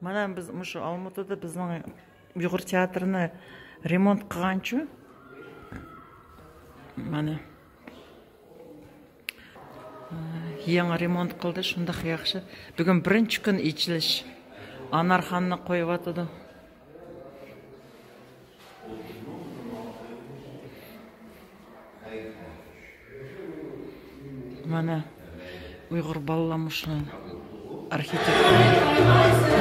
Мана біз мұшы Алматыда біздің Уйғур театрыны ремонт қылғанчы. Мана яңа ремонт қылды, шындақ яқшы. Бүгін бірінші күн ичіліш. Анарханны қойып атыды. Мана Уйғур балаламышы архитектор.